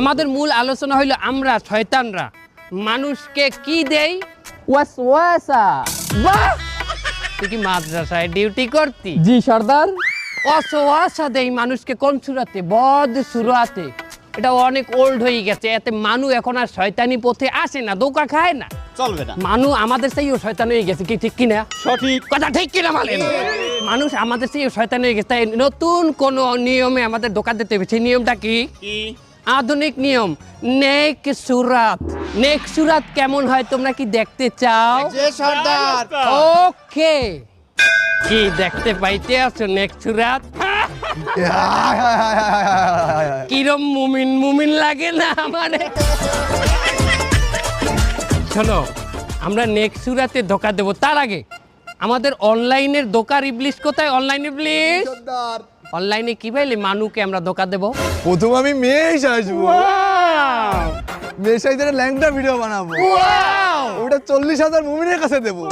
আমাদের মূল আলোচনা হইলো আমরা শয়তানরা মানুষকে কি দেই? ওয়াসওয়াসা। বাহ, তুই কি মাদ্রাসায় ডিউটি করতি? জি সর্দার। অসওয়াসা দেই মানুষকে কোন সুরাতে? বদ সুরাতে। এটা অনেক ওল্ড হয়ে গেছে, এতে মানুষ এখন আর শয়তানি পথে আসে না, ধোঁকা খায় না, চলবে না। মানুষ আমাদের চেয়েও শয়তান হয়ে গেছে, কি ঠিক কিনা? সঠিক কথা ঠিক কিনা বলেন? মানুষ আমাদের চেয়েও শয়তান হয়ে গেছে, তাই নতুন কোন নিয়মে আমাদের ধোঁকা দিতে হবে। সেই নিয়মটা কি? কি? আধুনিক নিয়ম, নেক সুরাত। নেক সুরাত কেমন হয় তোমরা কি দেখতে চাও? যে সর্দার। ওকে, কি দেখতে পাইতে আছো নেক সুরাত? কিরম মুমিন মুমিন লাগে না আমারে? শোনো, আমরা নেক্সট সুরাতে ধোকা দেব, তার আগে আমাদের অনলাইনের ধোকার ইবলিশ কোথায়? অনলাইন ইবলিশ অনলাইনে কি পাইলে মানুষকে আমরা ধোকা দেব? প্রথম আমি মেশ আসবো, মেশ আইতে ল্যাংটা ভিডিও বানাবো, ওটা 40,000 মুমিনের কাছে দেবো।